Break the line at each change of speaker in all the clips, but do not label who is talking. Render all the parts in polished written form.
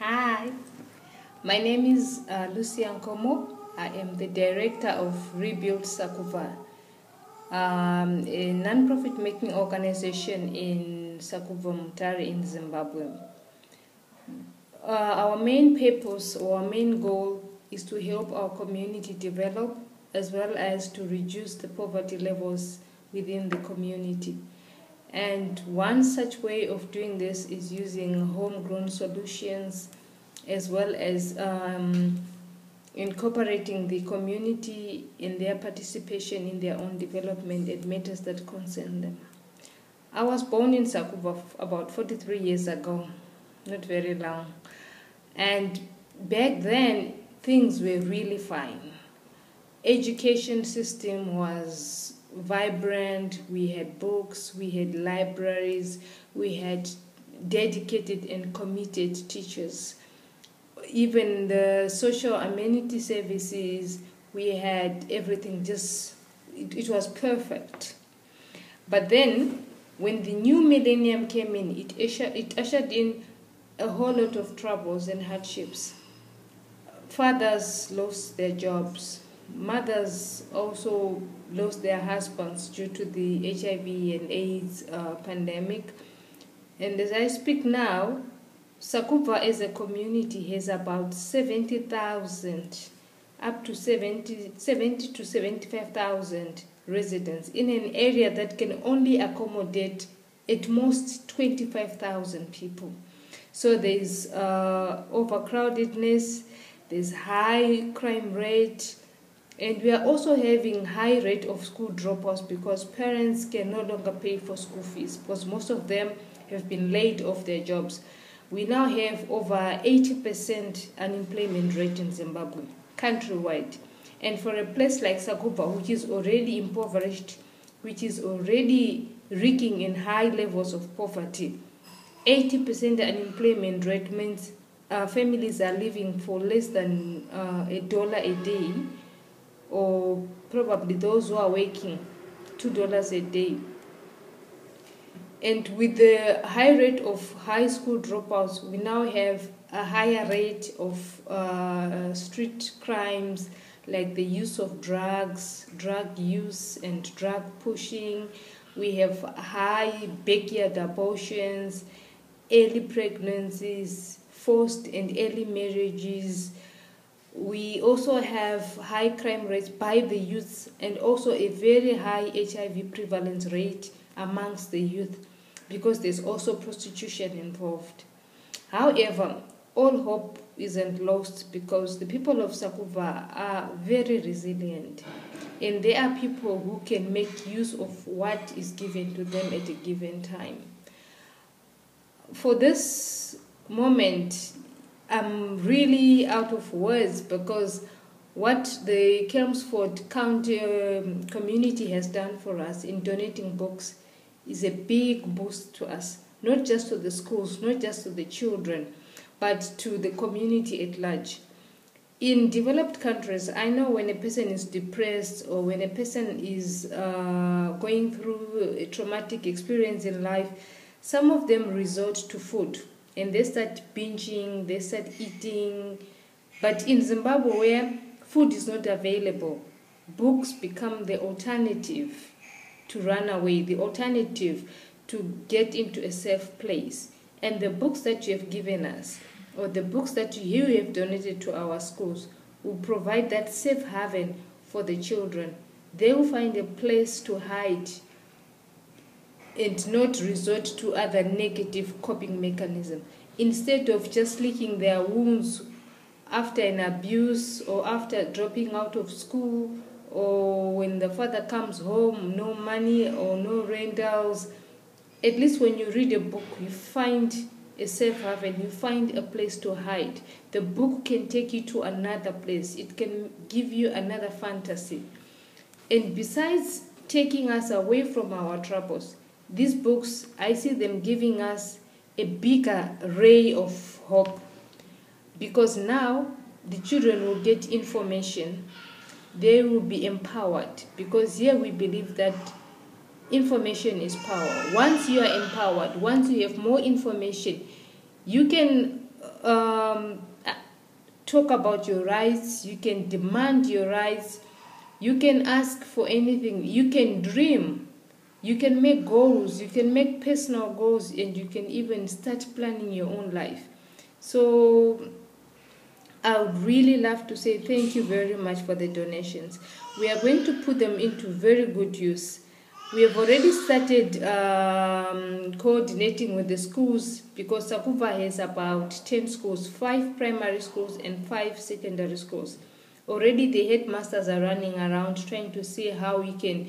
Hi, my name is Lucy Nkomo. I am the director of Rebuild Sakuva, a non-profit making organization in Sakuva Mutare in Zimbabwe. Our main purpose or our main goal is to help our community develop as well as to reduce the poverty levels within the community. And one such way of doing this is using homegrown solutions as well as incorporating the community in their participation in their own development and matters that concern them. I was born in Sakuva about 43 years ago, not very long. And back then, things were really fine. Education system was vibrant. We had books, we had libraries, we had dedicated and committed teachers. Even the social amenity services, we had everything, it was perfect. But then when the new millennium came in, it ushered in a whole lot of troubles and hardships. Fathers lost their jobs. Mothers also lost their husbands due to the HIV and AIDS pandemic. And as I speak now, Sakuva as a community has about 70,000, up to 70 to 75,000 residents in an area that can only accommodate at most 25,000 people. So there's overcrowdedness, there's high crime rate, and we are also having high rate of school dropouts because parents can no longer pay for school fees because most of them have been laid off their jobs. We now have over 80% unemployment rate in Zimbabwe, countrywide. And for a place like Sakuva, which is already impoverished, which is already reeking in high levels of poverty, 80% unemployment rate means families are living for less than $1 a day, or probably those who are working $2 a day. And with the high rate of high school dropouts, we now have a higher rate of street crimes like the use of drugs, drug use and drug pushing. We have high backyard abortions, early pregnancies, forced and early marriages. We also have high crime rates by the youth and also a very high HIV prevalence rate amongst the youth because there's also prostitution involved. However, all hope isn't lost because the people of Sakuva are very resilient and they are people who can make use of what is given to them at a given time. For this moment, I'm really out of words because what the Chelmsford County community has done for us in donating books is a big boost to us, not just to the schools, not just to the children, but to the community at large. In developed countries, I know when a person is depressed or when a person is going through a traumatic experience in life, some of them resort to food and they start binging, they start eating. But in Zimbabwe, where food is not available, books become the alternative to run away, the alternative to get into a safe place. And the books that you have given us, or the books that you have donated to our schools, will provide that safe haven for the children. They will find a place to hide and not resort to other negative coping mechanisms. Instead of just licking their wounds after an abuse or after dropping out of school, or when the father comes home, no money or no rentals, at least when you read a book, you find a safe haven, you find a place to hide. The book can take you to another place. It can give you another fantasy. And besides taking us away from our troubles, these books, I see them giving us a bigger ray of hope because now the children will get information. They will be empowered because here we believe that information is power. Once you are empowered, once you have more information, you can talk about your rights, you can demand your rights, you can ask for anything, you can dream, you can make goals, you can make personal goals, and you can even start planning your own life. So I would really love to say thank you very much for the donations. We are going to put them into very good use. We have already started coordinating with the schools, because Sakuva has about 10 schools, 5 primary schools and 5 secondary schools. Already the headmasters are running around trying to see how we can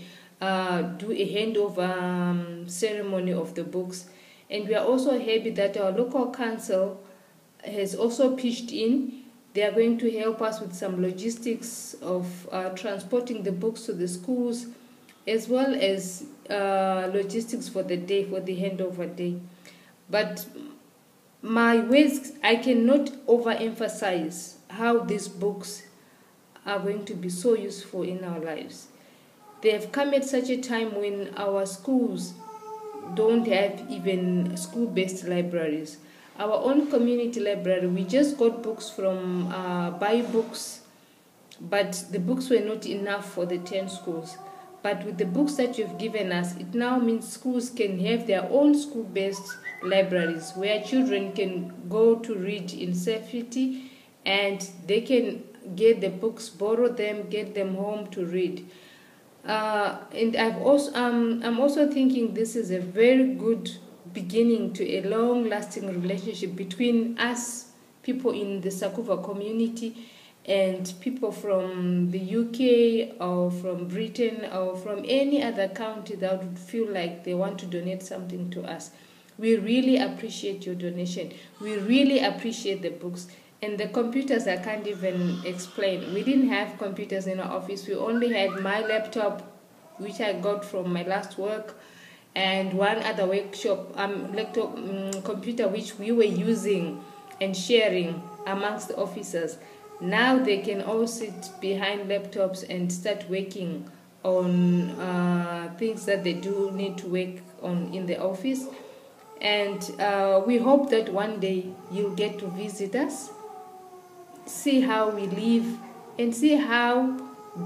do a handover ceremony of the books. And we are also happy that our local council has also pitched in. They are going to help us with some logistics of transporting the books to the schools, as well as logistics for the day, for the handover day. But my words, I cannot overemphasize how these books are going to be so useful in our lives. They have come at such a time when our schools don't have even school-based libraries. Our own community library, we just got books from Buy Books, but the books were not enough for the 10 schools. But with the books that you've given us, it now means schools can have their own school-based libraries where children can go to read in safety, and they can get the books, borrow them, get them home to read. And I'm also thinking this is a very good beginning to a long-lasting relationship between us, people in the Sakuva community, and people from the UK or from Britain or from any other country that would feel like they want to donate something to us. We really appreciate your donation. We really appreciate the books. And the computers, I can't even explain. We didn't have computers in our office. We only had my laptop, which I got from my last work, and one other workshop laptop computer which we were using and sharing amongst the officers. Now they can all sit behind laptops and start working on things that they do need to work on in the office. And we hope that one day you'll get to visit us, see how we live, and see how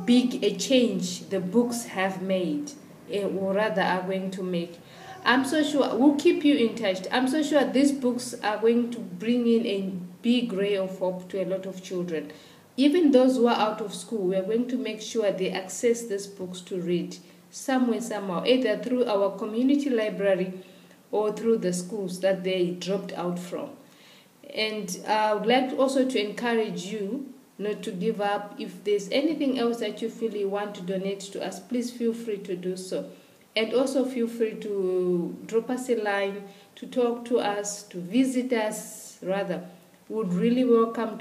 big a change the books have made, or rather are going to make. I'm so sure we'll keep you in touch. I'm so sure these books are going to bring in a big ray of hope to a lot of children. Even those who are out of school, we are going to make sure they access these books to read somewhere, somehow, either through our community library or through the schools that they dropped out from. And I would like also to encourage you not to give up. If there's anything else that you feel you want to donate to us, please feel free to do so. And also feel free to drop us a line, to talk to us, to visit us, rather. Would really welcome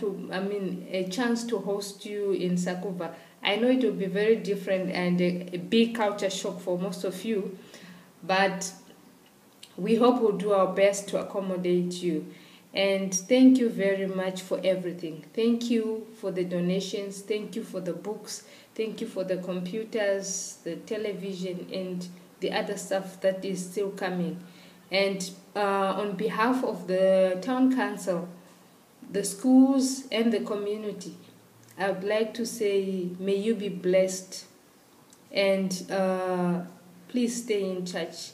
a chance to host you in Sakuva. I know it will be very different and a big culture shock for most of you, but we hope we'll do our best to accommodate you. And thank you very much for everything. Thank you for the donations. Thank you for the books. Thank you for the computers, the television, and the other stuff that is still coming. And on behalf of the town council, the schools, and the community, I would like to say, may you be blessed. And please stay in touch.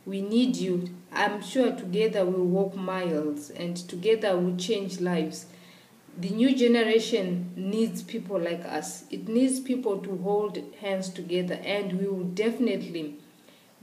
We need you. I'm sure together we'll walk miles, and together we'll change lives. The new generation needs people like us. It needs people to hold hands together, and we will definitely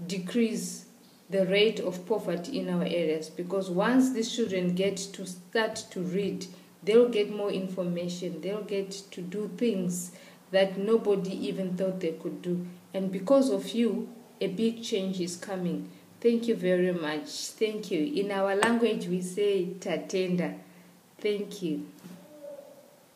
decrease the rate of poverty in our areas, because once these children get to start to read, they'll get more information. They'll get to do things that nobody even thought they could do. And because of you, a big change is coming. Thank you very much. Thank you. In our language, we say tatenda. Thank you.